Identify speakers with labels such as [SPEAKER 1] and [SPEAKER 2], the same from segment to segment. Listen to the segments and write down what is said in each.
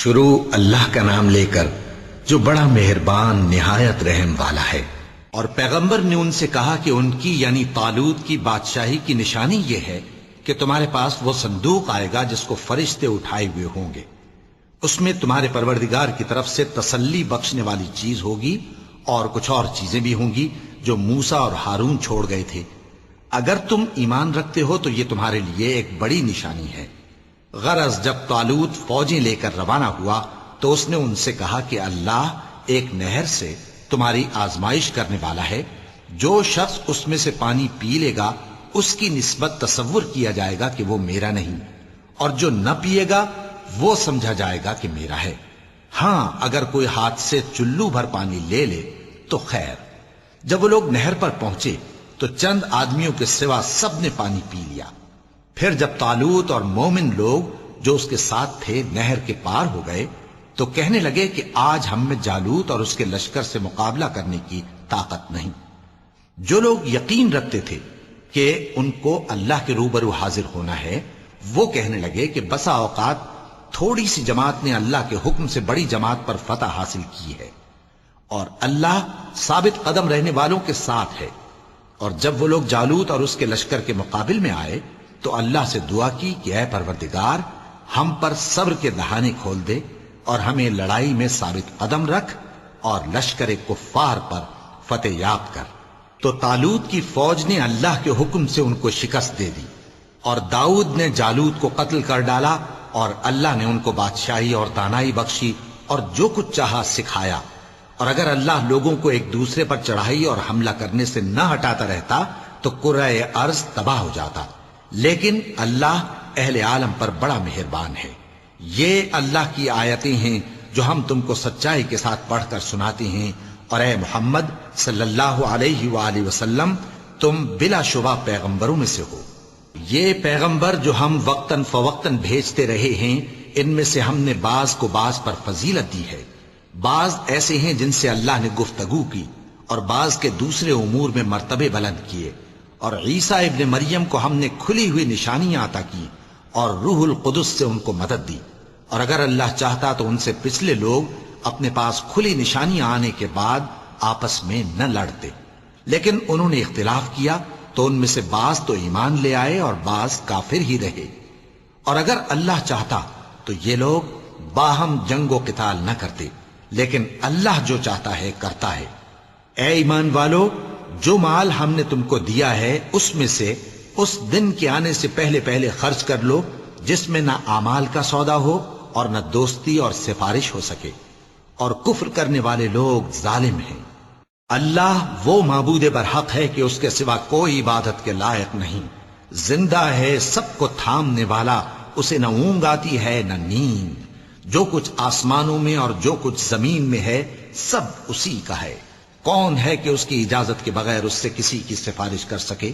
[SPEAKER 1] شروع اللہ کا نام لے کر جو بڑا مہربان نہایت رحم والا ہے۔ اور پیغمبر نے ان سے کہا کہ ان کی یعنی طالوت کی بادشاہی کی نشانی یہ ہے کہ تمہارے پاس وہ صندوق آئے گا جس کو فرشتے اٹھائے ہوئے ہوں گے، اس میں تمہارے پروردگار کی طرف سے تسلی بخشنے والی چیز ہوگی اور کچھ اور چیزیں بھی ہوں گی جو موسیٰ اور ہارون چھوڑ گئے تھے۔ اگر تم ایمان رکھتے ہو تو یہ تمہارے لیے ایک بڑی نشانی ہے۔ غرض جب طالوت فوجیں لے کر روانہ ہوا تو اس نے ان سے کہا کہ اللہ ایک نہر سے تمہاری آزمائش کرنے والا ہے، جو شخص اس میں سے پانی پی لے گا اس کی نسبت تصور کیا جائے گا کہ وہ میرا نہیں، اور جو نہ پیے گا وہ سمجھا جائے گا کہ میرا ہے۔ ہاں اگر کوئی ہاتھ سے چلو بھر پانی لے لے تو خیر۔ جب وہ لوگ نہر پر پہنچے تو چند آدمیوں کے سوا سب نے پانی پی لیا۔ پھر جب طالوت اور مومن لوگ جو اس کے ساتھ تھے نہر کے پار ہو گئے تو کہنے لگے کہ آج ہم میں جالوت اور اس کے لشکر سے مقابلہ کرنے کی طاقت نہیں۔ جو لوگ یقین رکھتے تھے کہ ان کو اللہ کے روبرو حاضر ہونا ہے وہ کہنے لگے کہ بسا اوقات تھوڑی سی جماعت نے اللہ کے حکم سے بڑی جماعت پر فتح حاصل کی ہے، اور اللہ ثابت قدم رہنے والوں کے ساتھ ہے۔ اور جب وہ لوگ جالوت اور اس کے لشکر کے مقابل میں آئے تو اللہ سے دعا کی کہ اے پروردگار ہم پر صبر کے دہانے کھول دے اور ہمیں لڑائی میں ثابت قدم رکھ اور لشکر کفار پر فتح یاب کر۔ تو طالوت کی فوج نے اللہ کے حکم سے ان کو شکست دے دی، اور داؤد نے جالوت کو قتل کر ڈالا، اور اللہ نے ان کو بادشاہی اور دانائی بخشی اور جو کچھ چاہا سکھایا۔ اور اگر اللہ لوگوں کو ایک دوسرے پر چڑھائی اور حملہ کرنے سے نہ ہٹاتا رہتا تو کرۂ ارض تباہ ہو جاتا، لیکن اللہ اہل عالم پر بڑا مہربان ہے۔ یہ اللہ کی آیتیں ہیں جو ہم تم کو سچائی کے ساتھ پڑھ کر سناتے ہیں، اور اے محمد صلی اللہ علیہ وآلہ وسلم تم بلا شبہ پیغمبروں میں سے ہو۔ یہ پیغمبر جو ہم وقتاً فوقتاً بھیجتے رہے ہیں ان میں سے ہم نے بعض کو بعض پر فضیلت دی ہے۔ بعض ایسے ہیں جن سے اللہ نے گفتگو کی، اور بعض کے دوسرے امور میں مرتبے بلند کیے، اور عیسیٰ ابن مریم کو ہم نے کھلی ہوئی نشانیاں عطا کی اور روح القدس سے ان کو مدد دی۔ اور اگر اللہ چاہتا تو ان سے پچھلے لوگ اپنے پاس کھلی نشانیاں آنے کے بعد آپس میں نہ لڑتے، لیکن انہوں نے اختلاف کیا تو ان میں سے بعض تو ایمان لے آئے اور بعض کافر ہی رہے۔ اور اگر اللہ چاہتا تو یہ لوگ باہم جنگ و قتال نہ کرتے، لیکن اللہ جو چاہتا ہے کرتا ہے۔ اے ایمان والو، جو مال ہم نے تم کو دیا ہے اس میں سے اس دن کے آنے سے پہلے پہلے خرچ کر لو جس میں نہ اعمال کا سودا ہو اور نہ دوستی اور سفارش ہو سکے، اور کفر کرنے والے لوگ ظالم ہیں۔ اللہ وہ معبود برحق ہے کہ اس کے سوا کوئی عبادت کے لائق نہیں، زندہ ہے، سب کو تھامنے والا، اسے نہ اونگ آتی ہے نہ نیند۔ جو کچھ آسمانوں میں اور جو کچھ زمین میں ہے سب اسی کا ہے۔ کون ہے کہ اس کی اجازت کے بغیر اس سے کسی کی سفارش کر سکے؟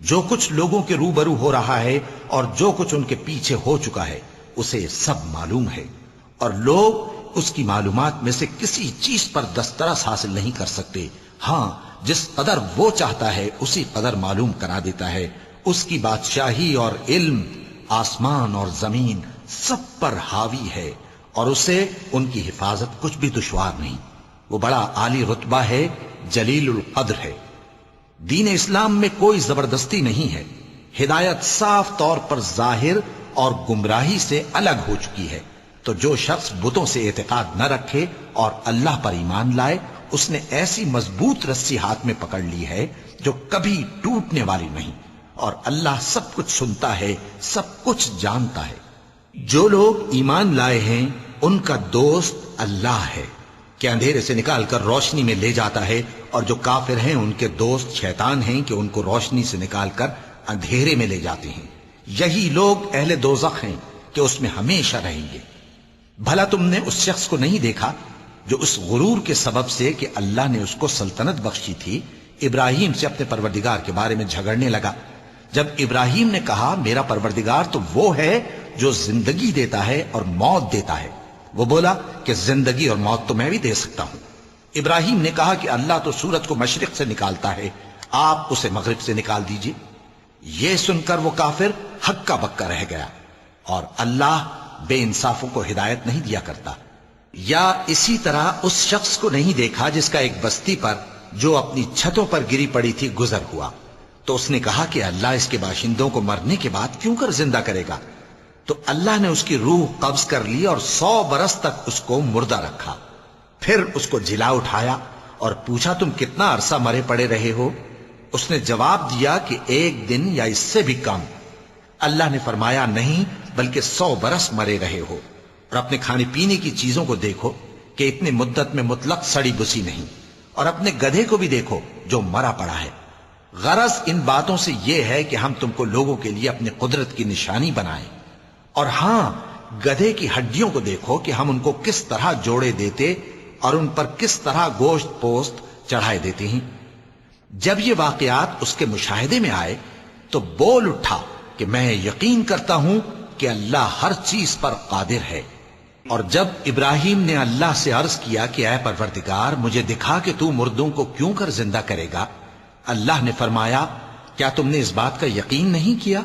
[SPEAKER 1] جو کچھ لوگوں کے روبرو ہو رہا ہے اور جو کچھ ان کے پیچھے ہو چکا ہے اسے سب معلوم ہے، اور لوگ اس کی معلومات میں سے کسی چیز پر دسترس حاصل نہیں کر سکتے۔ ہاں جس قدر وہ چاہتا ہے اسی قدر معلوم کرا دیتا ہے۔ اس کی بادشاہی اور علم آسمان اور زمین سب پر حاوی ہے، اور اسے ان کی حفاظت کچھ بھی دشوار نہیں۔ وہ بڑا عالی رتبہ ہے، جلیل القدر ہے۔ دین اسلام میں کوئی زبردستی نہیں ہے، ہدایت صاف طور پر ظاہر اور گمراہی سے الگ ہو چکی ہے۔ تو جو شخص بتوں سے اعتقاد نہ رکھے اور اللہ پر ایمان لائے اس نے ایسی مضبوط رسی ہاتھ میں پکڑ لی ہے جو کبھی ٹوٹنے والی نہیں، اور اللہ سب کچھ سنتا ہے، سب کچھ جانتا ہے۔ جو لوگ ایمان لائے ہیں ان کا دوست اللہ ہے کہ اندھیرے سے نکال کر روشنی میں لے جاتا ہے، اور جو کافر ہیں ان کے دوست شیطان ہیں کہ ان کو روشنی سے نکال کر اندھیرے میں لے جاتے ہیں۔ یہی لوگ اہل دوزخ ہیں کہ اس میں ہمیشہ رہیں گے۔ بھلا تم نے اس شخص کو نہیں دیکھا جو اس غرور کے سبب سے کہ اللہ نے اس کو سلطنت بخشی تھی ابراہیم سے اپنے پروردگار کے بارے میں جھگڑنے لگا؟ جب ابراہیم نے کہا میرا پروردگار تو وہ ہے جو زندگی دیتا ہے اور موت دیتا ہے، وہ بولا کہ زندگی اور موت تو میں بھی دے سکتا ہوں۔ ابراہیم نے کہا کہ اللہ تو سورج کو مشرق سے نکالتا ہے، آپ اسے مغرب سے نکال دیجئے۔ یہ سن کر وہ کافر ہکا بکا رہ گیا، اور اللہ بے انصافوں کو ہدایت نہیں دیا کرتا۔ یا اسی طرح اس شخص کو نہیں دیکھا جس کا ایک بستی پر جو اپنی چھتوں پر گری پڑی تھی گزر ہوا، تو اس نے کہا کہ اللہ اس کے باشندوں کو مرنے کے بعد کیوں کر زندہ کرے گا؟ تو اللہ نے اس کی روح قبض کر لی اور 100 برس تک اس کو مردہ رکھا۔ پھر اس کو جلا اٹھایا اور پوچھا تم کتنا عرصہ مرے پڑے رہے ہو؟ اس نے جواب دیا کہ 1 دن یا اس سے بھی کم۔ اللہ نے فرمایا نہیں بلکہ 100 برس مرے رہے ہو، اور اپنے کھانے پینے کی چیزوں کو دیکھو کہ اتنی مدت میں مطلق سڑی بسی نہیں، اور اپنے گدھے کو بھی دیکھو جو مرا پڑا ہے۔ غرض ان باتوں سے یہ ہے کہ ہم تم کو لوگوں کے لیے اپنی قدرت کی نشانی بنائیں۔ اور ہاں، گدھے کی ہڈیوں کو دیکھو کہ ہم ان کو کس طرح جوڑے دیتے اور ان پر کس طرح گوشت پوست چڑھائے دیتے ہیں۔ جب یہ واقعات اس کے مشاہدے میں آئے تو بول اٹھا کہ میں یقین کرتا ہوں کہ اللہ ہر چیز پر قادر ہے۔ اور جب ابراہیم نے اللہ سے عرض کیا کہ اے پروردگار مجھے دکھا کہ تو مردوں کو کیوں کر زندہ کرے گا، اللہ نے فرمایا کیا تم نے اس بات کا یقین نہیں کیا؟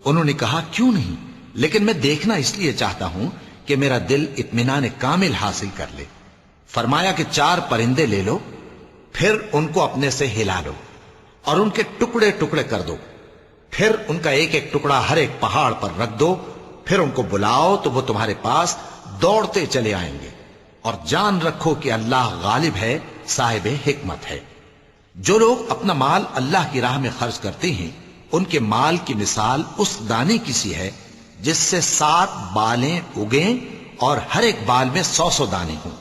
[SPEAKER 1] انہوں نے کہا کیوں نہیں، لیکن میں دیکھنا اس لیے چاہتا ہوں کہ میرا دل اطمینان کامل حاصل کر لے۔ فرمایا کہ 4 پرندے لے لو، پھر ان کو اپنے سے ہلا لو اور ان کے ٹکڑے ٹکڑے کر دو، پھر ان کا ایک ایک ٹکڑا ہر ایک پہاڑ پر رکھ دو، پھر ان کو بلاؤ تو وہ تمہارے پاس دوڑتے چلے آئیں گے، اور جان رکھو کہ اللہ غالب ہے، صاحب حکمت ہے۔ جو لوگ اپنا مال اللہ کی راہ میں خرچ کرتے ہیں ان کے مال کی مثال اس دانے کی سی ہے جس سے 7 بالیں اگیں اور ہر ایک بال میں 100 دانے ہوں،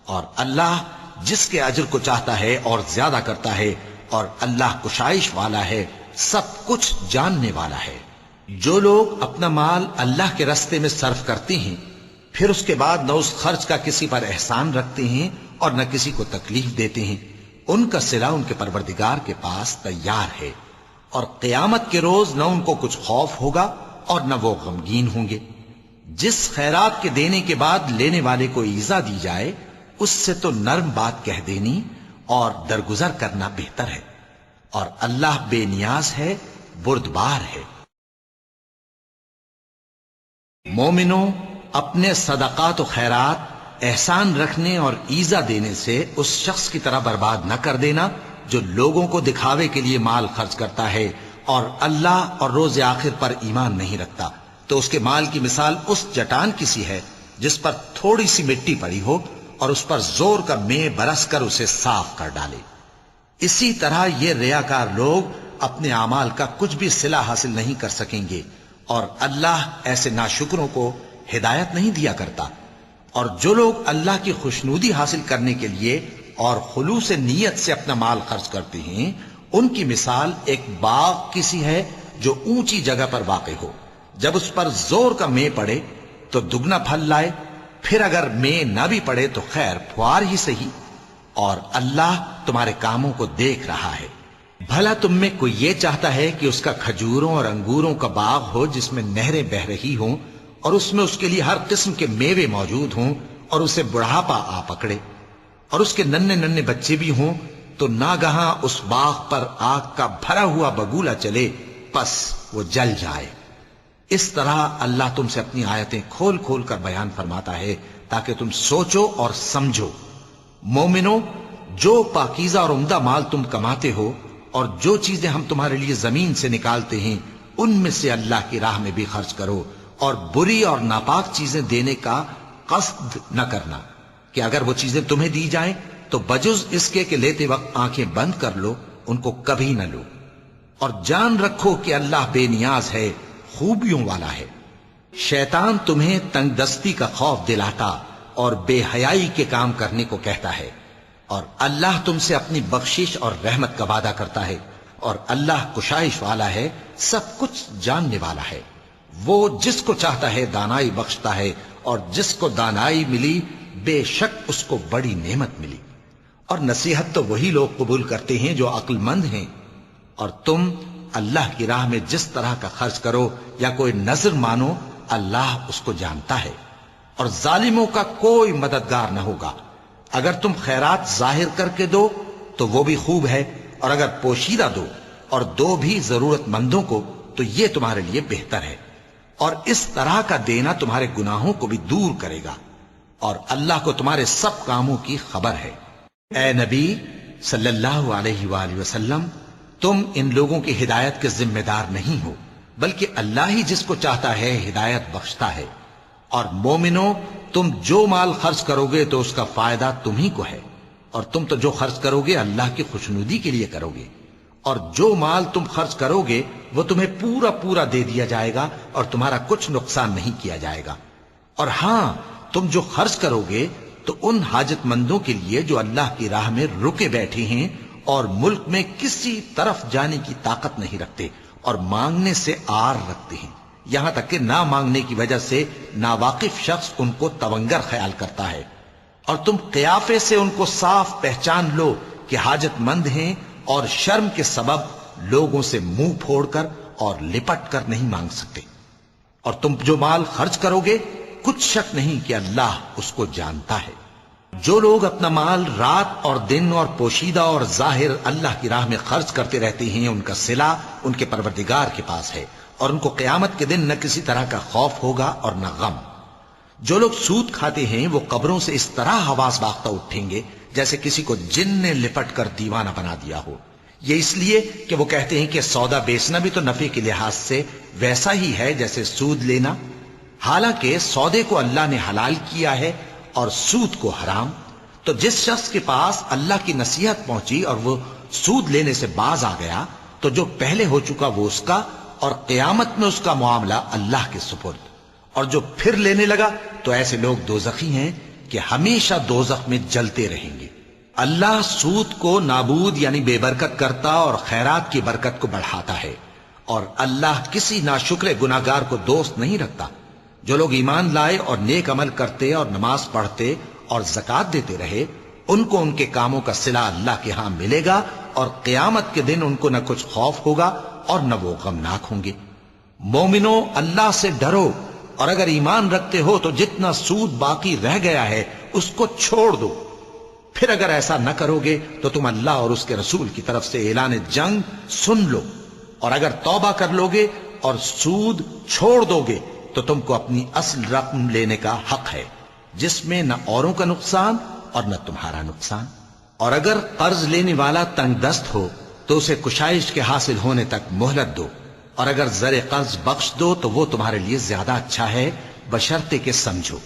[SPEAKER 1] اور اللہ جس کے اجر کو چاہتا ہے اور زیادہ کرتا ہے، اور اللہ کشائش والا ہے، سب کچھ جاننے والا ہے۔ جو لوگ اپنا مال اللہ کے راستے میں صرف کرتے ہیں پھر اس کے بعد نہ اس خرچ کا کسی پر احسان رکھتے ہیں اور نہ کسی کو تکلیف دیتے ہیں، ان کا صلہ ان کے پروردگار کے پاس تیار ہے، اور قیامت کے روز نہ ان کو کچھ خوف ہوگا اور نہ وہ غمگین ہوں گے۔ جس خیرات کے دینے کے بعد لینے والے کو ایذا دی جائے اس سے تو نرم بات کہہ دینی اور درگزر کرنا بہتر ہے، اور اللہ بے نیاز ہے، بردبار ہے۔ مومنوں، اپنے صدقات و خیرات احسان رکھنے اور ایذا دینے سے اس شخص کی طرح برباد نہ کر دینا جو لوگوں کو دکھاوے کے لیے مال خرچ کرتا ہے اور اللہ اور روز آخر پر ایمان نہیں رکھتا، تو اس کے مال کی مثال اس چٹان کی سی ہے جس پر تھوڑی سی مٹی پڑی ہو اور اس پر زور کا مے برس کر اسے صاف کر ڈالے۔ اسی طرح یہ ریاکار لوگ اپنے اعمال کا کچھ بھی صلہ حاصل نہیں کر سکیں گے، اور اللہ ایسے ناشکروں کو ہدایت نہیں دیا کرتا۔ اور جو لوگ اللہ کی خوشنودی حاصل کرنے کے لیے اور خلوص نیت سے اپنا مال خرچ کرتے ہیں ان کی مثال ایک باغ کی سی ہے جو اونچی جگہ پر واقع ہو، جب اس پر زور کا مے پڑے تو دگنا پھل لائے، پھر اگر مے نہ بھی پڑے تو خیر پھوار ہی صحیح، اور اللہ تمہارے کاموں کو دیکھ رہا ہے۔ بھلا تم میں کوئی یہ چاہتا ہے کہ اس کا کھجوروں اور انگوروں کا باغ ہو جس میں نہریں بہ رہی ہوں اور اس میں اس کے لیے ہر قسم کے میوے موجود ہوں، اور اسے بڑھاپا آ پکڑے اور اس کے ننھے ننھے بچے بھی ہوں، تو ناگہاں اس باغ پر آگ کا بھرا ہوا بگولا چلے، پس وہ جل جائے۔ اس طرح اللہ تم سے اپنی آیتیں کھول کھول کر بیان فرماتا ہے تاکہ تم سوچو اور سمجھو۔ مومنوں، جو پاکیزہ اور عمدہ مال تم کماتے ہو اور جو چیزیں ہم تمہارے لیے زمین سے نکالتے ہیں ان میں سے اللہ کی راہ میں بھی خرچ کرو، اور بری اور ناپاک چیزیں دینے کا قصد نہ کرنا کہ اگر وہ چیزیں تمہیں دی جائیں تو بجز اس کے کہ لیتے وقت آنکھیں بند کر لو ان کو کبھی نہ لو، اور جان رکھو کہ اللہ بے نیاز ہے، خوبیوں والا ہے۔ شیطان تمہیں تنگ دستی کا خوف دلاتا اور بے حیائی کے کام کرنے کو کہتا ہے، اور اللہ تم سے اپنی بخشش اور رحمت کا وعدہ کرتا ہے، اور اللہ کشائش والا ہے، سب کچھ جاننے والا ہے۔ وہ جس کو چاہتا ہے دانائی بخشتا ہے، اور جس کو دانائی ملی بے شک اس کو بڑی نعمت ملی۔ اور نصیحت تو وہی لوگ قبول کرتے ہیں جو عقل مند ہیں، اور تم اللہ کی راہ میں جس طرح کا خرچ کرو یا کوئی نذر مانو اللہ اس کو جانتا ہے، اور ظالموں کا کوئی مددگار نہ ہوگا۔ اگر تم خیرات ظاہر کر کے دو تو وہ بھی خوب ہے، اور اگر پوشیدہ دو اور دو بھی ضرورت مندوں کو تو یہ تمہارے لیے بہتر ہے۔ اور اس طرح کا دینا تمہارے گناہوں کو بھی دور کرے گا، اور اللہ کو تمہارے سب کاموں کی خبر ہے۔ اے نبی صلی اللہ علیہ وآلہ وسلم، تم ان لوگوں کی ہدایت کے ذمہ دار نہیں ہو، بلکہ اللہ ہی جس کو چاہتا ہے ہدایت بخشتا ہے۔ اور مومنو، تم جو مال خرچ کرو گے تو اس کا فائدہ تمہیں کو ہے، اور تم تو جو خرچ کرو گے اللہ کی خوشنودی کے لیے کرو گے، اور جو مال تم خرچ کرو گے وہ تمہیں پورا پورا دے دیا جائے گا اور تمہارا کچھ نقصان نہیں کیا جائے گا۔ اور ہاں، تم جو خرچ کرو گے تو ان حاجت مندوں کے لیے جو اللہ کی راہ میں رکے بیٹھے ہیں اور ملک میں کسی طرف جانے کی طاقت نہیں رکھتے اور مانگنے سے آر رکھتے ہیں، یہاں تک کہ نہ مانگنے کی وجہ سے ناواقف شخص ان کو تونگر خیال کرتا ہے، اور تم قیافے سے ان کو صاف پہچان لو کہ حاجت مند ہیں، اور شرم کے سبب لوگوں سے منہ پھوڑ کر اور لپٹ کر نہیں مانگ سکتے۔ اور تم جو مال خرچ کرو گے کچھ شک نہیں کہ اللہ اس کو جانتا ہے۔ جو لوگ اپنا مال رات اور دن اور پوشیدہ اور ظاہر اللہ کی راہ میں خرچ کرتے رہتے ہیں، ان کا صلہ ان کے پروردگار کے پاس ہے، اور ان کو قیامت کے دن نہ کسی طرح کا خوف ہوگا اور نہ غم۔ جو لوگ سود کھاتے ہیں وہ قبروں سے اس طرح حواس باختہ اٹھیں گے جیسے کسی کو جن نے لپٹ کر دیوانہ بنا دیا ہو، یہ اس لیے کہ وہ کہتے ہیں کہ سودا بیچنا بھی تو نفع کے لحاظ سے ویسا ہی ہے جیسے سود لینا، حالانکہ سودے کو اللہ نے حلال کیا ہے اور سود کو حرام۔ تو جس شخص کے پاس اللہ کی نصیحت پہنچی اور وہ سود لینے سے باز آ گیا تو جو پہلے ہو چکا وہ اس کا، اور قیامت میں اس کا معاملہ اللہ کے سپرد۔ اور جو پھر لینے لگا تو ایسے لوگ دوزخی ہیں کہ ہمیشہ دوزخ میں جلتے رہیں گے۔ اللہ سود کو نابود یعنی بے برکت کرتا اور خیرات کی برکت کو بڑھاتا ہے، اور اللہ کسی ناشکر گناہگار کو دوست نہیں رکھتا۔ جو لوگ ایمان لائے اور نیک عمل کرتے اور نماز پڑھتے اور زکوٰۃ دیتے رہے، ان کو ان کے کاموں کا صلہ اللہ کے ہاں ملے گا، اور قیامت کے دن ان کو نہ کچھ خوف ہوگا اور نہ وہ غمناک ہوں گے۔ مومنو، اللہ سے ڈرو، اور اگر ایمان رکھتے ہو تو جتنا سود باقی رہ گیا ہے اس کو چھوڑ دو۔ پھر اگر ایسا نہ کرو گے تو تم اللہ اور اس کے رسول کی طرف سے اعلان جنگ سن لو، اور اگر توبہ کر لو گے اور سود چھوڑ دو گے تو تم کو اپنی اصل رقم لینے کا حق ہے، جس میں نہ اوروں کا نقصان اور نہ تمہارا نقصان۔ اور اگر قرض لینے والا تنگ دست ہو تو اسے کشائش کے حاصل ہونے تک مہلت دو، اور اگر زر قرض بخش دو تو وہ تمہارے لیے زیادہ اچھا ہے، بشرطے کہ سمجھو۔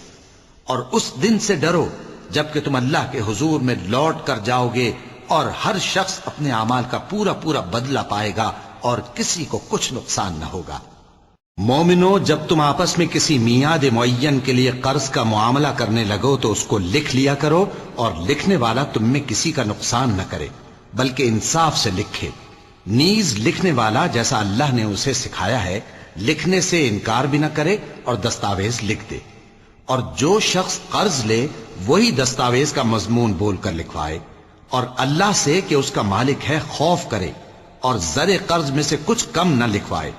[SPEAKER 1] اور اس دن سے ڈرو جبکہ تم اللہ کے حضور میں لوٹ کر جاؤ گے، اور ہر شخص اپنے اعمال کا پورا پورا بدلہ پائے گا اور کسی کو کچھ نقصان نہ ہوگا۔ مومنو، جب تم آپس میں کسی میعاد معین کے لیے قرض کا معاملہ کرنے لگو تو اس کو لکھ لیا کرو، اور لکھنے والا تم میں کسی کا نقصان نہ کرے بلکہ انصاف سے لکھے۔ نیز لکھنے والا جیسا اللہ نے اسے سکھایا ہے لکھنے سے انکار بھی نہ کرے اور دستاویز لکھ دے، اور جو شخص قرض لے وہی دستاویز کا مضمون بول کر لکھوائے، اور اللہ سے کہ اس کا مالک ہے خوف کرے، اور زر قرض میں سے کچھ کم نہ لکھوائے۔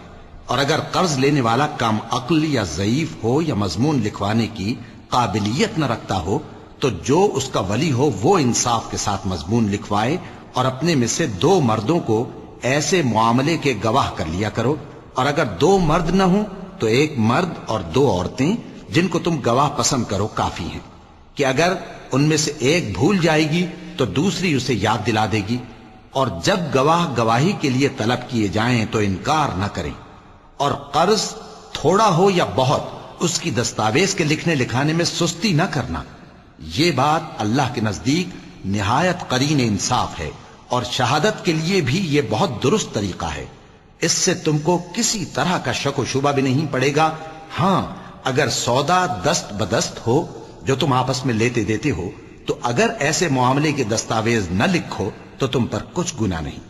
[SPEAKER 1] اور اگر قرض لینے والا کم عقل یا ضعیف ہو یا مضمون لکھوانے کی قابلیت نہ رکھتا ہو تو جو اس کا ولی ہو وہ انصاف کے ساتھ مضمون لکھوائے، اور اپنے میں سے 2 مردوں کو ایسے معاملے کے گواہ کر لیا کرو، اور اگر 2 مرد نہ ہوں تو 1 مرد اور 2 عورتیں جن کو تم گواہ پسند کرو کافی ہیں، کہ اگر ان میں سے ایک بھول جائے گی تو دوسری اسے یاد دلا دے گی۔ اور جب گواہ گواہی کے لیے طلب کیے جائیں تو انکار نہ کریں، اور قرض تھوڑا ہو یا بہت اس کی دستاویز کے لکھنے لکھانے میں سستی نہ کرنا۔ یہ بات اللہ کے نزدیک نہایت قرین انصاف ہے، اور شہادت کے لیے بھی یہ بہت درست طریقہ ہے۔ اس سے تم کو کسی طرح کا شک و شبہ بھی نہیں پڑے گا۔ ہاں، اگر سودا دست بدست ہو جو تم آپس میں لیتے دیتے ہو تو اگر ایسے معاملے کے دستاویز نہ لکھو تو تم پر کچھ گناہ نہیں۔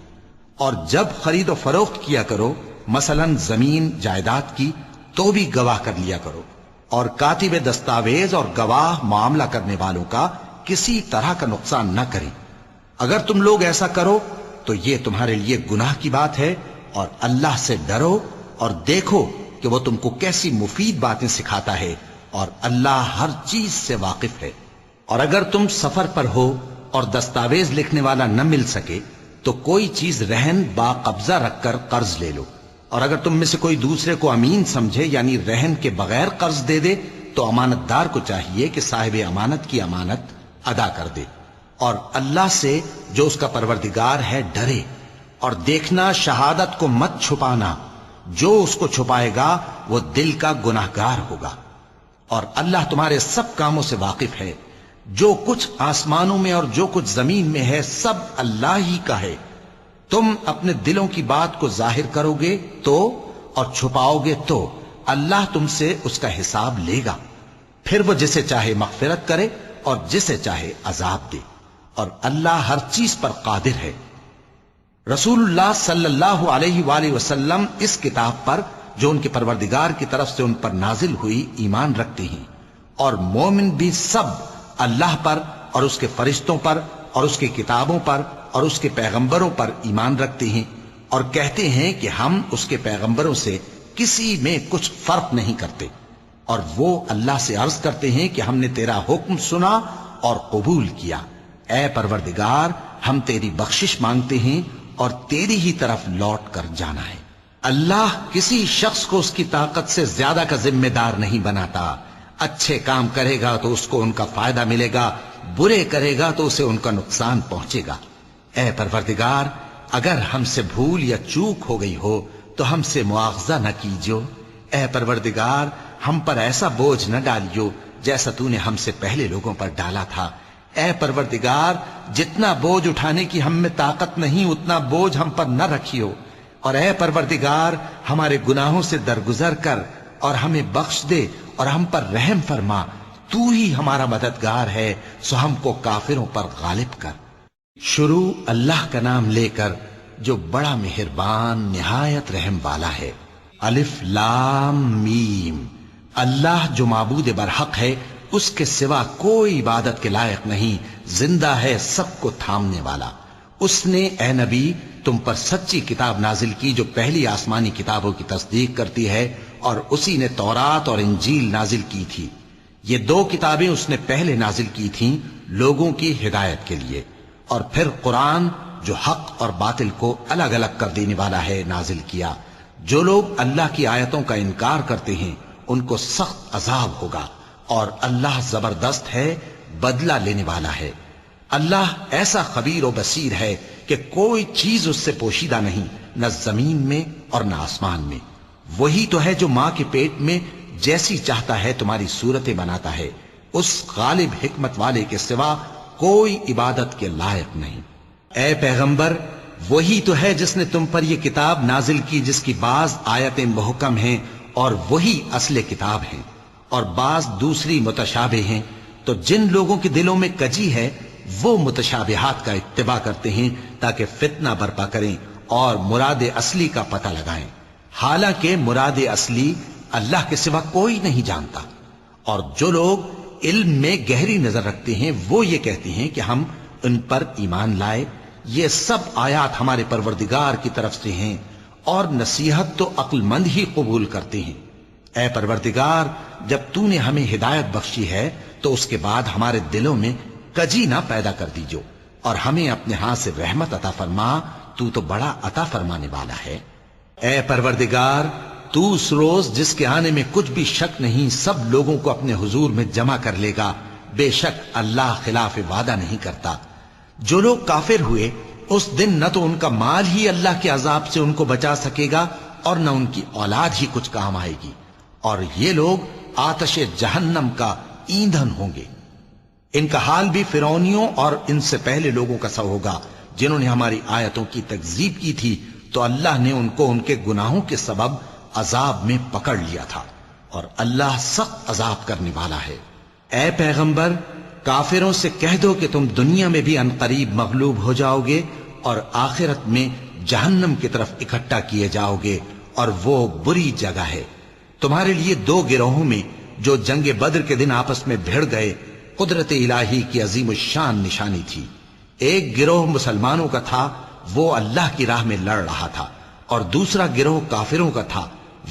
[SPEAKER 1] اور جب خرید و فروخت کیا کرو، مثلا زمین جائیداد کی، تو بھی گواہ کر لیا کرو، اور کاتب دستاویز اور گواہ معاملہ کرنے والوں کا کسی طرح کا نقصان نہ کریں۔ اگر تم لوگ ایسا کرو تو یہ تمہارے لیے گناہ کی بات ہے، اور اللہ سے ڈرو اور دیکھو کہ وہ تم کو کیسی مفید باتیں سکھاتا ہے، اور اللہ ہر چیز سے واقف ہے۔ اور اگر تم سفر پر ہو اور دستاویز لکھنے والا نہ مل سکے تو کوئی چیز رہن با قبضہ رکھ کر قرض لے لو، اور اگر تم میں سے کوئی دوسرے کو امین سمجھے یعنی رہن کے بغیر قرض دے دے تو امانت دار کو چاہیے کہ صاحب امانت کی امانت ادا کر دے، اور اللہ سے جو اس کا پروردگار ہے ڈرے، اور دیکھنا شہادت کو مت چھپانا، جو اس کو چھپائے گا وہ دل کا گناہگار ہوگا، اور اللہ تمہارے سب کاموں سے واقف ہے، جو کچھ آسمانوں میں اور جو کچھ زمین میں ہے سب اللہ ہی کا ہے۔ تم اپنے دلوں کی بات کو ظاہر کرو گے تو اور چھپاؤ گے تو اللہ تم سے اس کا حساب لے گا، پھر وہ جسے چاہے مغفرت کرے اور جسے چاہے عذاب دے، اور اللہ ہر چیز پر قادر ہے۔ رسول اللہ صلی اللہ علیہ وآلہ وسلم اس کتاب پر جو ان کے پروردگار کی طرف سے ان پر نازل ہوئی ایمان رکھتے ہیں، اور مومن بھی سب اللہ پر اور اس کے فرشتوں پر اور اس کی کتابوں پر اور اس کے پیغمبروں پر ایمان رکھتے ہیں، اور کہتے ہیں کہ ہم اس کے پیغمبروں سے کسی میں کچھ فرق نہیں کرتے، اور وہ اللہ سے عرض کرتے ہیں کہ ہم نے تیرا حکم سنا اور قبول کیا، اے پروردگار ہم تیری بخشش مانگتے ہیں اور تیری ہی طرف لوٹ کر جانا ہے۔ اللہ کسی شخص کو اس کی طاقت سے زیادہ کا ذمہ دار نہیں بناتا، اچھے کام کرے گا تو اس کو ان کا فائدہ ملے گا، برے کرے گا تو اسے ان کا نقصان پہنچے گا۔ اے پروردگار اگر ہم سے بھول یا چوک ہو گئی ہو تو ہم سے مواخذہ نہ کیجو، اے پروردگار ہم پر ایسا بوجھ نہ ڈالیو جیسا تو نے ہم سے پہلے لوگوں پر ڈالا تھا، اے پروردگار جتنا بوجھ اٹھانے کی ہم میں طاقت نہیں اتنا بوجھ ہم پر نہ رکھیو، اور اے پروردگار ہمارے گناہوں سے درگزر کر اور ہمیں بخش دے اور ہم پر رحم فرما، تو ہی ہمارا مددگار ہے، سو ہم کو کافروں پر غالب کر۔ شروع اللہ کا نام لے کر جو بڑا مہربان نہایت رحم والا ہے۔ الف لام میم، اللہ جو معبود برحق ہے اس کے سوا کوئی عبادت کے لائق نہیں، زندہ ہے سب کو تھامنے والا۔ اس نے اے نبی تم پر سچی کتاب نازل کی جو پہلی آسمانی کتابوں کی تصدیق کرتی ہے، اور اسی نے تورات اور انجیل نازل کی تھی۔ یہ دو کتابیں اس نے پہلے نازل کی تھیں لوگوں کی ہدایت کے لیے، اور پھر قرآن جو حق اور باطل کو الگ الگ کر دینے والا ہے نازل کیا۔ جو لوگ اللہ کی آیتوں کا انکار کرتے ہیں ان کو سخت عذاب ہوگا، اور اللہ زبردست ہے، بدلہ لینے والا ہے۔ اللہ ایسا خبیر و بصیر ہے کہ کوئی چیز اس سے پوشیدہ نہیں، نہ زمین میں اور نہ آسمان میں۔ وہی تو ہے جو ماں کے پیٹ میں جیسی چاہتا ہے تمہاری صورتیں بناتا ہے، اس غالب حکمت والے کے سوا کوئی عبادت کے لائق نہیں۔ اے پیغمبر وہی تو ہے جس نے تم پر یہ کتاب نازل کی جس کی بعض آیتیں محکم ہیں اور وہی اصل کتاب ہیں، اور بعض دوسری متشابہ ہیں، تو جن لوگوں کے دلوں میں کجی ہے وہ متشابہات کا اتباع کرتے ہیں تاکہ فتنہ برپا کریں اور مراد اصلی کا پتہ لگائیں، حالانکہ مراد اصلی اللہ کے سوا کوئی نہیں جانتا۔ اور جو لوگ علم میں گہری نظر رکھتے ہیں وہ یہ کہتے ہیں کہ ہم ان پر ایمان لائے، یہ سب آیات ہمارے پروردگار کی طرف سے ہیں، اور نصیحت تو عقل مند ہی قبول کرتے ہیں۔ اے پروردگار جب تو نے ہمیں ہدایت بخشی ہے تو اس کے بعد ہمارے دلوں میں کجی نہ پیدا کر دیجو، اور ہمیں اپنے ہاتھ سے رحمت عطا فرما، تو بڑا عطا فرمانے والا ہے۔ اے پروردگار تو اس روز جس کے آنے میں کچھ بھی شک نہیں سب لوگوں کو اپنے حضور میں جمع کر لے گا، بے شک اللہ خلاف وعدہ نہیں کرتا۔ جو لوگ کافر ہوئے اس دن نہ تو ان کا مال ہی اللہ کے عذاب سے ان کو بچا سکے گا اور نہ ان کی اولاد ہی کچھ کام آئے گی، اور یہ لوگ آتش جہنم کا ایندھن ہوں گے۔ ان کا حال بھی فرعونیوں اور ان سے پہلے لوگوں کا سا ہوگا جنہوں نے ہماری آیتوں کی تکذیب کی تھی، تو اللہ نے ان کو ان کے گناہوں کے سبب عذاب میں پکڑ لیا تھا، اور اللہ سخت عذاب کرنے والا ہے۔ اے پیغمبر کافروں سے کہہ دو کہ تم دنیا میں بھی عنقریب مغلوب ہو جاؤ گے اور آخرت میں جہنم کی طرف اکٹھا کیے جاؤ گے، اور وہ بری جگہ ہے۔ تمہارے لیے دو گروہوں میں جو جنگ بدر کے دن آپس میں بھڑ گئے قدرت الہی کی عظیم الشان نشانی تھی۔ ایک گروہ مسلمانوں کا تھا، وہ اللہ کی راہ میں لڑ رہا تھا، اور دوسرا گروہ کافروں کا تھا،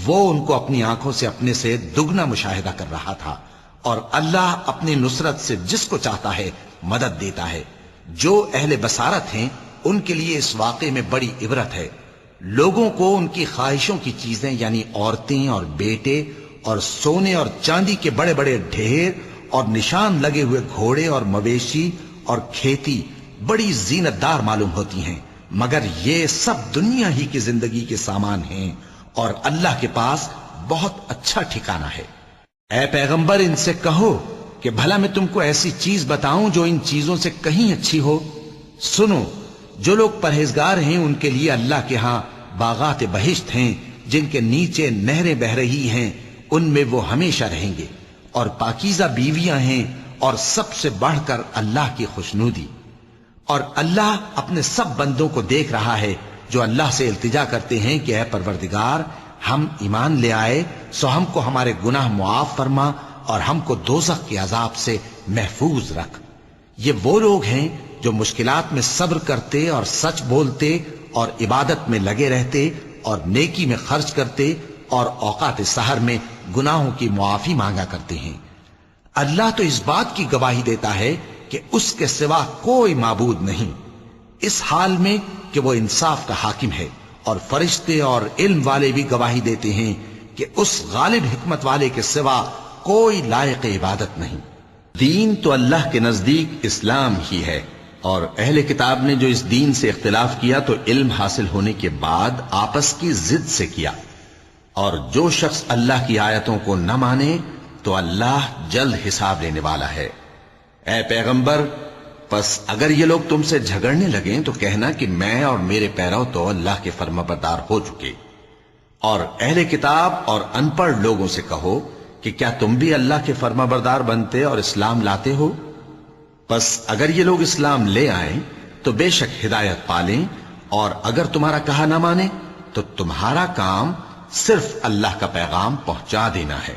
[SPEAKER 1] وہ ان کو اپنی آنکھوں سے اپنے سے دگنا مشاہدہ کر رہا تھا۔ اور اللہ اپنی نصرت سے جس کو چاہتا ہے مدد دیتا ہے۔ جو اہل بصارت ہیں ان کے لیے اس واقعے میں بڑی عبرت ہے۔ لوگوں کو ان کی خواہشوں کی چیزیں یعنی عورتیں اور بیٹے اور سونے اور چاندی کے بڑے بڑے ڈھیر اور نشان لگے ہوئے گھوڑے اور مویشی اور کھیتی بڑی زینت دار معلوم ہوتی ہیں، مگر یہ سب دنیا ہی کی زندگی کے سامان ہیں اور اللہ کے پاس بہت اچھا ٹھکانہ ہے۔ اے پیغمبر ان سے کہو کہ بھلا میں تم کو ایسی چیز بتاؤں جو ان چیزوں سے کہیں اچھی ہو؟ سنو، جو لوگ پرہیزگار ہیں ان کے لیے اللہ کے ہاں باغات بہشت ہیں جن کے نیچے نہریں بہ رہی ہیں، ان میں وہ ہمیشہ رہیں گے، اور پاکیزہ بیویاں ہیں، اور سب سے بڑھ کر اللہ کی خوشنودی۔ اور اللہ اپنے سب بندوں کو دیکھ رہا ہے جو اللہ سے التجا کرتے ہیں کہ اے پروردگار، ہم ایمان لے آئے سو ہم کو ہمارے گناہ معاف فرما اور ہم کو دوزخ کے عذاب سے محفوظ رکھ۔ یہ وہ لوگ ہیں جو مشکلات میں صبر کرتے اور سچ بولتے اور عبادت میں لگے رہتے اور نیکی میں خرچ کرتے اور اوقات سحر میں گناہوں کی معافی مانگا کرتے ہیں۔ اللہ تو اس بات کی گواہی دیتا ہے کہ اس کے سوا کوئی معبود نہیں، اس حال میں کہ وہ انصاف کا حاکم ہے، اور فرشتے اور علم والے بھی گواہی دیتے ہیں کہ اس غالب حکمت والے کے سوا کوئی لائق عبادت نہیں۔ دین تو اللہ کے نزدیک اسلام ہی ہے، اور اہل کتاب نے جو اس دین سے اختلاف کیا تو علم حاصل ہونے کے بعد آپس کی ضد سے کیا، اور جو شخص اللہ کی آیتوں کو نہ مانے تو اللہ جلد حساب لینے والا ہے۔ اے پیغمبر، پس اگر یہ لوگ تم سے جھگڑنے لگیں تو کہنا کہ میں اور میرے پیرو تو اللہ کے فرمانبردار ہو چکے، اور اہل کتاب اور ان پڑھ لوگوں سے کہو کہ کیا تم بھی اللہ کے فرمانبردار بنتے اور اسلام لاتے ہو؟ پس اگر یہ لوگ اسلام لے آئیں تو بے شک ہدایت پالیں، اور اگر تمہارا کہا نہ مانے تو تمہارا کام صرف اللہ کا پیغام پہنچا دینا ہے،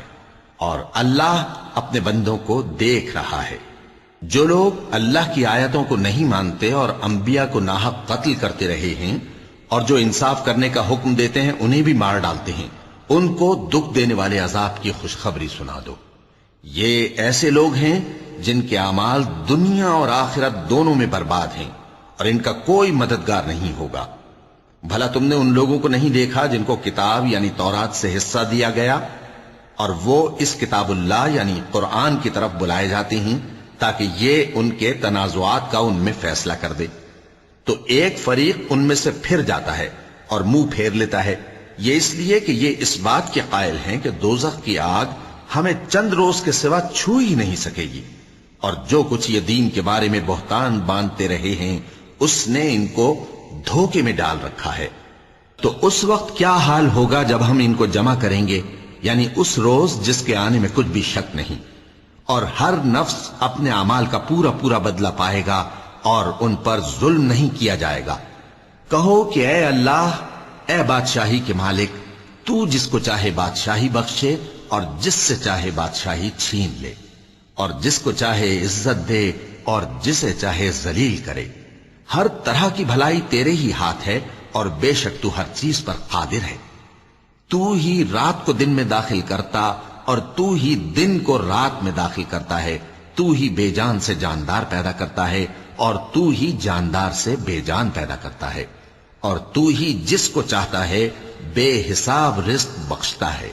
[SPEAKER 1] اور اللہ اپنے بندوں کو دیکھ رہا ہے۔ جو لوگ اللہ کی آیتوں کو نہیں مانتے اور انبیاء کو ناحق قتل کرتے رہے ہیں، اور جو انصاف کرنے کا حکم دیتے ہیں انہیں بھی مار ڈالتے ہیں، ان کو دکھ دینے والے عذاب کی خوشخبری سنا دو۔ یہ ایسے لوگ ہیں جن کے اعمال دنیا اور آخرت دونوں میں برباد ہیں، اور ان کا کوئی مددگار نہیں ہوگا۔ بھلا تم نے ان لوگوں کو نہیں دیکھا جن کو کتاب یعنی تورات سے حصہ دیا گیا، اور وہ اس کتاب اللہ یعنی قرآن کی طرف بلائے جاتے ہیں تاکہ یہ ان کے تنازعات کا ان میں فیصلہ کر دے، تو ایک فریق ان میں سے پھر جاتا ہے اور منہ پھیر لیتا ہے، یہ اس لیے کہ یہ اس بات کے قائل ہیں کہ دوزخ کی آگ ہمیں چند روز کے سوا چھو ہی نہیں سکے گی، اور جو کچھ یہ دین کے بارے میں بہتان باندھتے رہے ہیں اس نے ان کو دھوکے میں ڈال رکھا ہے۔ تو اس وقت کیا حال ہوگا جب ہم ان کو جمع کریں گے، یعنی اس روز جس کے آنے میں کچھ بھی شک نہیں، اور ہر نفس اپنے اعمال کا پورا پورا بدلہ پائے گا اور ان پر ظلم نہیں کیا جائے گا۔ کہو کہ اے اللہ، اے بادشاہی کے مالک، تو جس کو چاہے بادشاہی بخشے اور جس سے چاہے بادشاہی چھین لے، اور جس کو چاہے عزت دے اور جسے چاہے ذلیل کرے۔ ہر طرح کی بھلائی تیرے ہی ہاتھ ہے، اور بے شک تو ہر چیز پر قادر ہے۔ تو ہی رات کو دن میں داخل کرتا اور تو ہی دن کو رات میں داخل کرتا ہے، تو ہی بے جان سے جاندار پیدا کرتا ہے اور تو ہی جاندار سے بے جان پیدا کرتا ہے، اور تو ہی جس کو چاہتا ہے بے حساب رزق بخشتا ہے۔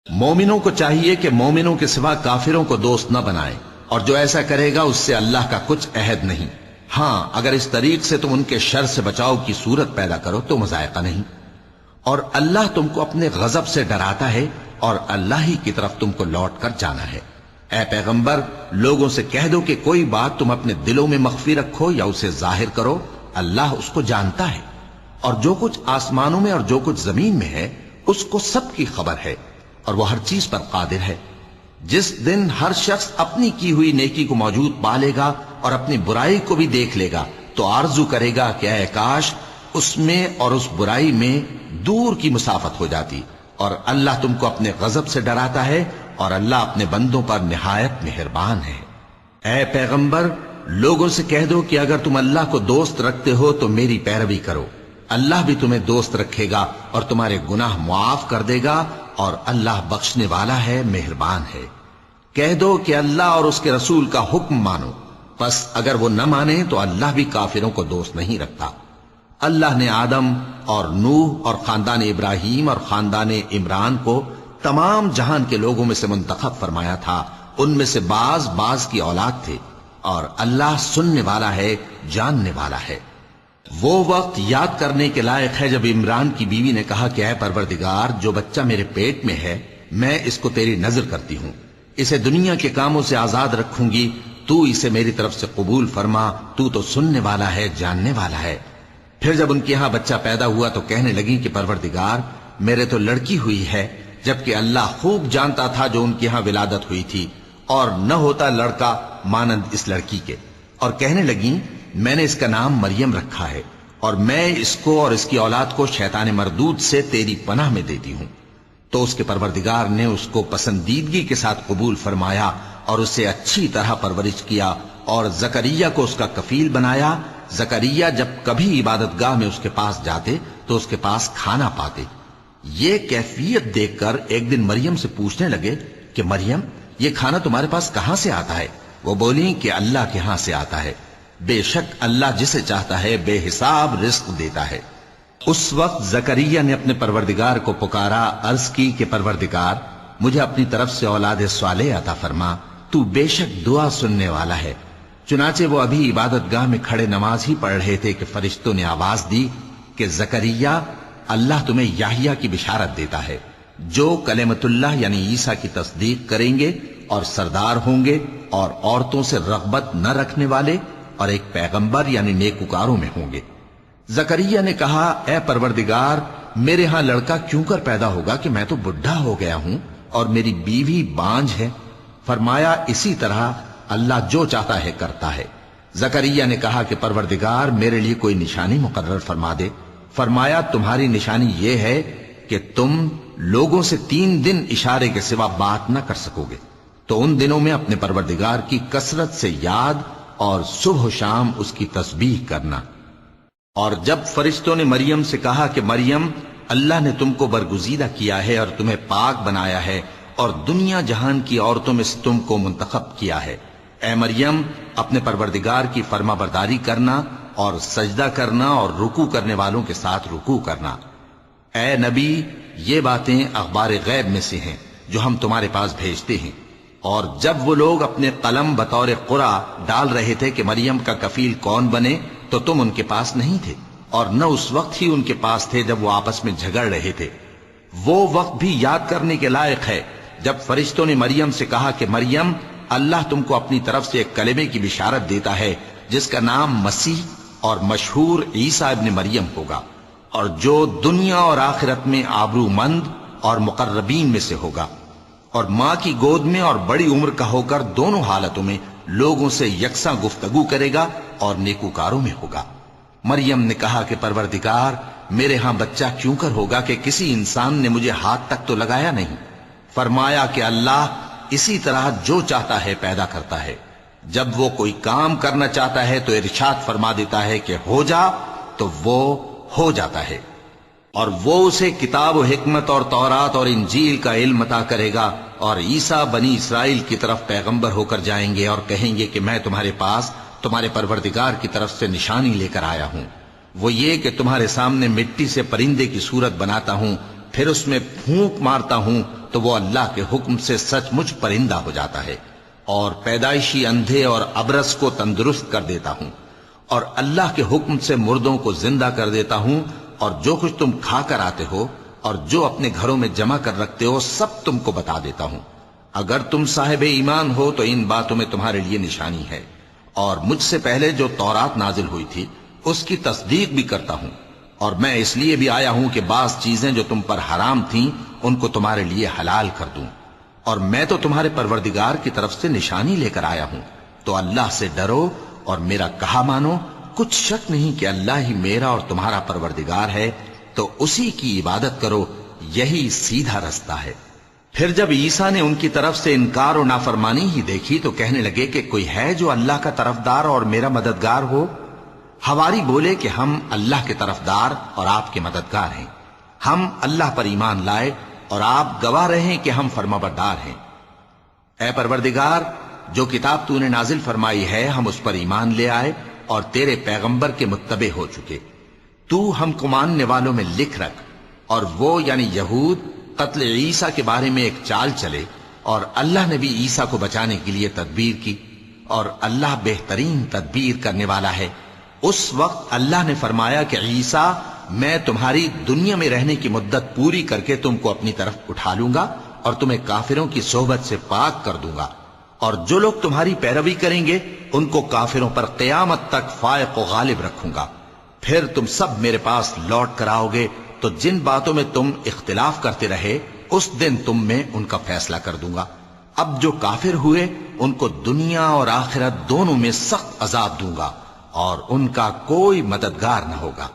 [SPEAKER 1] مومنوں کو چاہیے کہ مومنوں کے سوا کافروں کو دوست نہ بنائیں، اور جو ایسا کرے گا اس سے اللہ کا کچھ عہد نہیں۔ ہاں، اگر اس طریق سے تم ان کے شر سے بچاؤ کی صورت پیدا کرو تو مذائقہ نہیں۔ اور اللہ تم کو اپنے غضب سے ڈراتا ہے، اور اللہ ہی کی طرف تم کو لوٹ کر جانا ہے۔ اے پیغمبر، لوگوں سے کہہ دو کہ کوئی بات تم اپنے دلوں میں مخفی رکھو یا اسے ظاہر کرو، اللہ اس کو جانتا ہے، اور جو کچھ آسمانوں میں اور جو کچھ زمین میں ہے اس کو سب کی خبر ہے، اور وہ ہر چیز پر قادر ہے۔ جس دن ہر شخص اپنی کی ہوئی نیکی کو موجود پا لے گا اور اپنی برائی کو بھی دیکھ لے گا تو آرزو کرے گا کہ اے کاش اس میں اور اس برائی میں دور کی مسافت ہو جاتی، اور اللہ تم کو اپنے غضب سے ڈراتا ہے، اور اللہ اپنے بندوں پر نہایت مہربان ہے۔ اے پیغمبر، لوگوں سے کہہ دو کہ اگر تم اللہ کو دوست رکھتے ہو تو میری پیروی کرو، اللہ بھی تمہیں دوست رکھے گا اور تمہارے گناہ معاف کر دے گا، اور اللہ بخشنے والا ہے، مہربان ہے۔ کہہ دو کہ اللہ اور اس کے رسول کا حکم مانو، پس اگر وہ نہ مانے تو اللہ بھی کافروں کو دوست نہیں رکھتا۔ اللہ نے آدم اور نوح اور خاندان ابراہیم اور خاندان عمران کو تمام جہان کے لوگوں میں سے منتخب فرمایا تھا. ان میں سے بعض بعض کی اولاد تھے، اور اللہ سننے والا ہے، جاننے والا ہے. وہ وقت یاد کرنے کے لائق ہے جب عمران کی بیوی نے کہا کہ اے پروردگار، جو بچہ میرے پیٹ میں ہے میں اس کو تیری نذر کرتی ہوں، اسے دنیا کے کاموں سے آزاد رکھوں گی، تو اسے میری طرف سے قبول فرما، تو سننے والا ہے، جاننے والا ہے. پھر جب ان کے ہاں بچہ پیدا ہوا تو کہنے لگی کہ پروردگار، میرے تو لڑکی ہوئی ہے، جبکہ اللہ خوب جانتا تھا جو ان کے ہاں ولادت ہوئی تھی، اور نہ ہوتا لڑکا مانند اس لڑکی کے. اور کہنے لگیں میں نے اس کا نام مریم رکھا ہے، اور میں اس کو اور اس کی اولاد کو شیطان مردود سے تیری پناہ میں دیتی ہوں. تو اس کے پروردگار نے اس کو پسندیدگی کے ساتھ قبول فرمایا اور اسے اچھی طرح پرورش کیا، اور زکریا کو اس کا کفیل بنایا. زکریا جب کبھی عبادت گاہ میں اس کے پاس جاتے تو اس کے پاس کھانا پاتے. یہ کیفیت دیکھ کر ایک دن مریم سے پوچھنے لگے کہ مریم، یہ کھانا تمہارے پاس کہاں سے آتا ہے؟ وہ بولی کہ اللہ کے ہاں سے آتا ہے، بے شک اللہ جسے چاہتا ہے بے حساب رزق دیتا ہے. اس وقت زکریا نے اپنے پروردگار کو پکارا، عرض کی کہ پروردگار، مجھے اپنی طرف سے اولاد صالح عطا فرما، تو بے شک دعا سننے والا ہے. چنانچہ وہ ابھی عبادت گاہ میں کھڑے نماز ہی پڑھ رہے تھے کہ فرشتوں نے آواز دی کہ زکریا، اللہ تمہیں یحییٰ کی بشارت دیتا ہے، جو کلمۃ اللہ یعنی عیسیٰ کی تصدیق کریں گے اور سردار ہوں گے اور عورتوں سے رغبت نہ رکھنے والے اور ایک پیغمبر یعنی نیکوکاروں میں ہوں گے. زکریا نے کہا، اے پروردگار، میرے ہاں لڑکا کیوں کر پیدا ہوگا کہ میں تو بڈھا ہو گیا ہوں اور میری بیوی بانجھ ہے. فرمایا، اسی طرح اللہ جو چاہتا ہے کرتا ہے. زکریا نے کہا کہ پروردگار، میرے لیے کوئی نشانی مقرر فرما دے. فرمایا، تمہاری نشانی یہ ہے کہ تم لوگوں سے 3 دن اشارے کے سوا بات نہ کر سکو گے. تو ان دنوں میں اپنے پروردگار کی کثرت سے یاد اور صبح و شام اس کی تسبیح کرنا. اور جب فرشتوں نے مریم سے کہا کہ مریم، اللہ نے تم کو برگزیدہ کیا ہے اور تمہیں پاک بنایا ہے اور دنیا جہان کی عورتوں میں سے تم کو منتخب کیا ہے، اے مریم، اپنے پروردگار کی فرما برداری کرنا اور سجدہ کرنا اور رکوع کرنے والوں کے ساتھ رکوع کرنا. اے نبی، یہ باتیں اخبار غیب میں سے ہیں جو ہم تمہارے پاس بھیجتے ہیں. اور جب وہ لوگ اپنے قلم بطور قرعہ ڈال رہے تھے کہ مریم کا کفیل کون بنے تو تم ان کے پاس نہیں تھے، اور نہ اس وقت ہی ان کے پاس تھے جب وہ آپس میں جھگڑ رہے تھے. وہ وقت بھی یاد کرنے کے لائق ہے جب فرشتوں نے مریم سے کہا کہ مریم، اللہ تم کو اپنی طرف سے ایک کلمے کی بشارت دیتا ہے جس کا نام مسیح اور مشہور عیسیٰ ابن مریم ہوگا، اور جو دنیا اور آخرت میں آبرو مند اور مقربین میں سے ہوگا، اور ماں کی گود میں اور بڑی عمر کا ہو کر دونوں حالتوں میں لوگوں سے یکساں گفتگو کرے گا اور نیکوکاروں میں ہوگا. مریم نے کہا کہ پروردگار، میرے ہاں بچہ کیوں کر ہوگا کہ کسی انسان نے مجھے ہاتھ تک تو لگایا نہیں. فرمایا کہ اللہ اسی طرح جو چاہتا ہے پیدا کرتا ہے. جب وہ کوئی کام کرنا چاہتا ہے تو ارشاد فرما دیتا ہے کہ ہو جا، تو وہ ہو جاتا ہے. اور وہ اسے کتاب و حکمت اور تورات اور انجیل کا علم عطا کرے گا، اور عیسیٰ بنی اسرائیل کی طرف پیغمبر ہو کر جائیں گے اور کہیں گے کہ میں تمہارے پاس تمہارے پروردگار کی طرف سے نشانی لے کر آیا ہوں. وہ یہ کہ تمہارے سامنے مٹی سے پرندے کی صورت بناتا ہوں، پھر اس میں پھونک مارتا ہوں تو وہ اللہ کے حکم سے سچ مچ پرندہ ہو جاتا ہے، اور پیدائشی اندھے اور ابرص کو تندرست کر دیتا ہوں، اور اللہ کے حکم سے مردوں کو زندہ کر دیتا ہوں، اور جو کچھ تم کھا کر آتے ہو اور جو اپنے گھروں میں جمع کر رکھتے ہو سب تم کو بتا دیتا ہوں. اگر تم صاحب ایمان ہو تو ان باتوں میں تمہارے لیے نشانی ہے. اور مجھ سے پہلے جو تورات نازل ہوئی تھی اس کی تصدیق بھی کرتا ہوں، اور میں اس لیے بھی آیا ہوں کہ بعض چیزیں جو تم پر حرام تھیں ان کو تمہارے لیے حلال کر دوں. اور میں تو تمہارے پروردگار کی طرف سے نشانی لے کر آیا ہوں. تو اللہ سے ڈرو اور میرا کہا مانو. کچھ شک نہیں کہ اللہ ہی میرا اور تمہارا پروردگار ہے، تو اسی کی عبادت کرو، یہی سیدھا رستہ ہے. پھر جب عیسیٰ نے ان کی طرف سے انکار و نافرمانی ہی دیکھی تو کہنے لگے کہ کوئی ہے جو اللہ کا طرفدار اور میرا مددگار ہو؟ حواری بولے کہ ہم اللہ کے طرفدار اور آپ کے مددگار ہیں. ہم اللہ پر ایمان لائے اور آپ گواہ رہیں کہ ہم فرمانبردار ہیں. اے پروردگار، جو کتاب تو نے نازل فرمائی ہے ہم اس پر ایمان لے آئے اور تیرے پیغمبر کے متبع ہو چکے. تو ہم کو ماننے والوں میں لکھ رکھ، اور وہ یعنی یہود قتل عیسیٰ کے بارے میں ایک چال چلے، اور اللہ نے بھی عیسیٰ کو بچانے کے لیے تدبیر کی، اور اللہ بہترین تدبیر کرنے والا ہے۔ اس وقت اللہ نے فرمایا کہ عیسیٰ، میں تمہاری دنیا میں رہنے کی مدت پوری کر کے تم کو اپنی طرف اٹھا لوں گا اور تمہیں کافروں کی صحبت سے پاک کر دوں گا، اور جو لوگ تمہاری پیروی کریں گے ان کو کافروں پر قیامت تک فائق و غالب رکھوں گا۔ پھر تم سب میرے پاس لوٹ کر آؤ گے تو جن باتوں میں تم اختلاف کرتے رہے اس دن تم میں ان کا فیصلہ کر دوں گا۔ اب جو کافر ہوئے ان کو دنیا اور آخرت دونوں میں سخت عذاب دوں گا، اور ان کا کوئی مددگار نہ ہوگا۔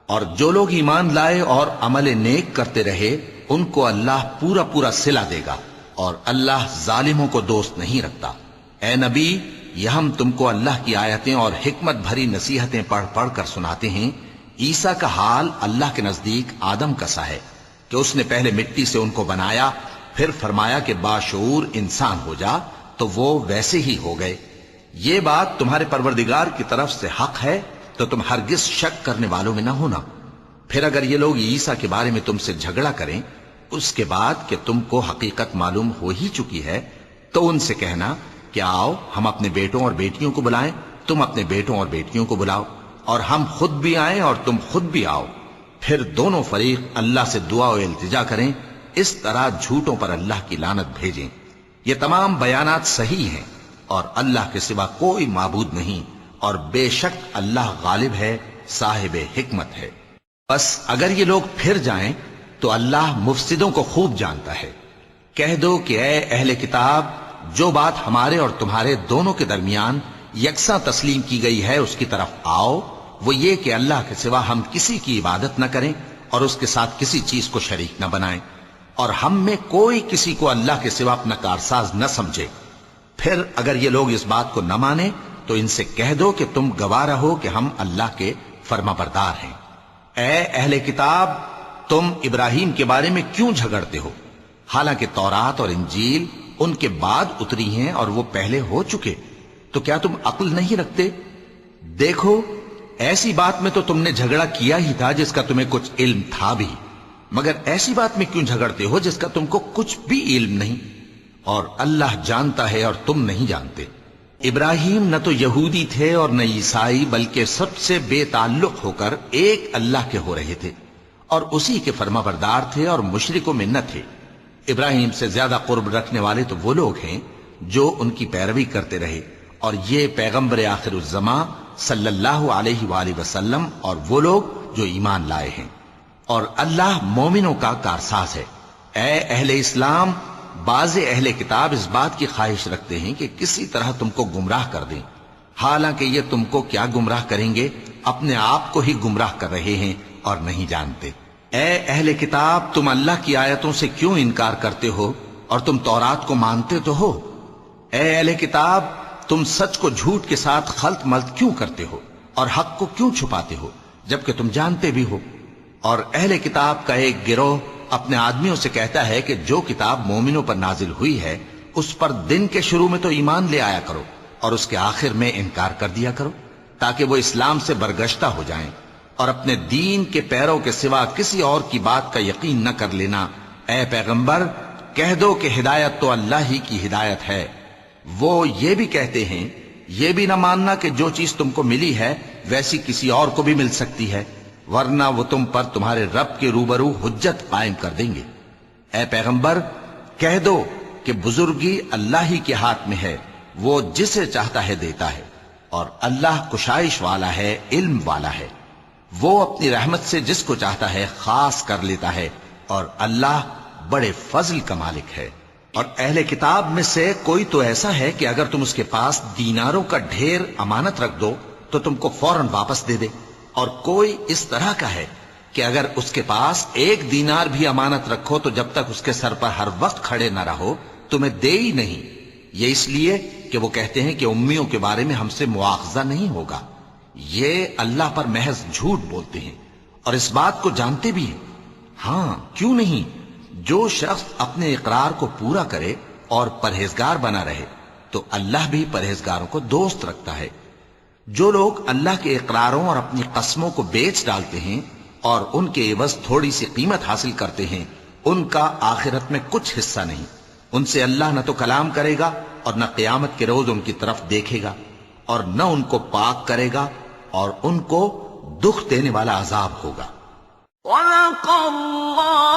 [SPEAKER 1] اور جو لوگ ایمان لائے اور عمل نیک کرتے رہے ان کو اللہ پورا پورا صلہ دے گا، اور اللہ ظالموں کو دوست نہیں رکھتا۔ اے نبی، یہ ہم تم کو اللہ کی آیتیں اور حکمت بھری نصیحتیں پڑھ پڑھ کر سناتے ہیں۔ عیسیٰ کا حال اللہ کے نزدیک آدم کا سا ہے کہ اس نے پہلے مٹی سے ان کو بنایا، پھر فرمایا کہ باشعور انسان ہو جا، تو وہ ویسے ہی ہو گئے۔ یہ بات تمہارے پروردگار کی طرف سے حق ہے، تو تم ہرگز شک کرنے والوں میں نہ ہونا۔ پھر اگر یہ لوگ عیسیٰ کے بارے میں تم سے جھگڑا کریں اس کے بعد کہ تم کو حقیقت معلوم ہو ہی چکی ہے، تو ان سے کہنا کہ آؤ ہم اپنے بیٹوں اور بیٹیوں کو بلائیں، تم اپنے بیٹوں اور بیٹیوں کو بلاؤ، اور ہم خود بھی آئیں اور تم خود بھی آؤ، پھر دونوں فریق اللہ سے دعا و التجا کریں، اس طرح جھوٹوں پر اللہ کی لعنت بھیجیں۔ یہ تمام بیانات صحیح ہیں، اور اللہ کے سوا کوئی معبود نہیں، اور بے شک اللہ غالب ہے، صاحب حکمت ہے۔ بس اگر یہ لوگ پھر جائیں تو اللہ مفسدوں کو خوب جانتا ہے۔ کہہ دو کہ اے اہل کتاب، جو بات ہمارے اور تمہارے دونوں کے درمیان یکساں تسلیم کی گئی ہے اس کی طرف آؤ، وہ یہ کہ اللہ کے سوا ہم کسی کی عبادت نہ کریں اور اس کے ساتھ کسی چیز کو شریک نہ بنائیں، اور ہم میں کوئی کسی کو اللہ کے سوا اپنا کارساز نہ سمجھے۔ پھر اگر یہ لوگ اس بات کو نہ مانیں تو ان سے کہہ دو کہ تم گواہ رہو کہ ہم اللہ کے فرما بردار ہیں۔ اے اہل کتاب، تم ابراہیم کے بارے میں کیوں جھگڑتے ہو، حالانکہ تورات اور انجیل ان کے بعد اتری ہیں اور وہ پہلے ہو چکے، تو کیا تم عقل نہیں رکھتے؟ دیکھو، ایسی بات میں تو تم نے جھگڑا کیا ہی تھا جس کا تمہیں کچھ علم تھا بھی، مگر ایسی بات میں کیوں جھگڑتے ہو جس کا تم کو کچھ بھی علم نہیں، اور اللہ جانتا ہے اور تم نہیں جانتے۔ ابراہیم نہ تو یہودی تھے اور نہ عیسائی، بلکہ سب سے بے تعلق ہو کر ایک اللہ کے ہو رہے تھے، اور اسی کے فرما بردار تھے اور مشرکوں میں نہ تھے۔ ابراہیم سے زیادہ قرب رکھنے والے تو وہ لوگ ہیں جو ان کی پیروی کرتے رہے، اور یہ پیغمبر آخر الزماں صلی اللہ علیہ وآلہ وسلم اور وہ لوگ جو ایمان لائے ہیں، اور اللہ مومنوں کا کارساز ہے۔ اے اہل اسلام، بعض اہل کتاب اس بات کی خواہش رکھتے ہیں کہ کسی طرح تم کو گمراہ کر دیں، حالانکہ یہ تم کو کیا گمراہ کریں گے، اپنے آپ کو ہی گمراہ کر رہے ہیں اور نہیں جانتے۔ اے اہل کتاب، تم اللہ کی آیتوں سے کیوں انکار کرتے ہو اور تم تورات کو مانتے تو ہو؟ اے اہل کتاب، تم سچ کو جھوٹ کے ساتھ خلط ملط کیوں کرتے ہو اور حق کو کیوں چھپاتے ہو جبکہ تم جانتے بھی ہو؟ اور اہل کتاب کا ایک گروہ اپنے آدمیوں سے کہتا ہے کہ جو کتاب مومنوں پر نازل ہوئی ہے اس پر دن کے شروع میں تو ایمان لے آیا کرو اور اس کے آخر میں انکار کر دیا کرو، تاکہ وہ اسلام سے برگشتہ ہو جائیں، اور اپنے دین کے پیروں کے سوا کسی اور کی بات کا یقین نہ کر لینا۔ اے پیغمبر، کہہ دو کہ ہدایت تو اللہ ہی کی ہدایت ہے۔ وہ یہ بھی کہتے ہیں، یہ بھی نہ ماننا کہ جو چیز تم کو ملی ہے ویسی کسی اور کو بھی مل سکتی ہے، ورنہ وہ تم پر تمہارے رب کے روبرو حجت قائم کر دیں گے۔ اے پیغمبر، کہہ دو کہ بزرگی اللہ ہی کے ہاتھ میں ہے، وہ جسے چاہتا ہے دیتا ہے، اور اللہ کشائش والا ہے، علم والا ہے، وہ اپنی رحمت سے جس کو چاہتا ہے خاص کر لیتا ہے، اور اللہ بڑے فضل کا مالک ہے۔ اور اہل کتاب میں سے کوئی تو ایسا ہے کہ اگر تم اس کے پاس دیناروں کا ڈھیر امانت رکھ دو تو تم کو فوراً واپس دے دے، اور کوئی اس طرح کا ہے کہ اگر اس کے پاس ایک دینار بھی امانت رکھو تو جب تک اس کے سر پر ہر وقت کھڑے نہ رہو تمہیں دے ہی نہیں۔ یہ اس لیے کہ وہ کہتے ہیں کہ امیوں کے بارے میں ہم سے مواخذہ نہیں ہوگا۔ یہ اللہ پر محض جھوٹ بولتے ہیں اور اس بات کو جانتے بھی ہیں۔ ہاں، کیوں نہیں، جو شخص اپنے اقرار کو پورا کرے اور پرہیزگار بنا رہے تو اللہ بھی پرہیزگاروں کو دوست رکھتا ہے۔ جو لوگ اللہ کے اقراروں اور اپنی قسموں کو بیچ ڈالتے ہیں اور ان کے عوض تھوڑی سی قیمت حاصل کرتے ہیں، ان کا آخرت میں کچھ حصہ نہیں۔ ان سے اللہ نہ تو کلام کرے گا اور نہ قیامت کے روز ان کی طرف دیکھے گا، اور نہ ان کو پاک کرے گا، اور ان کو دکھ دینے والا عذاب ہوگا۔
[SPEAKER 2] وَذَقَ اللَّهُ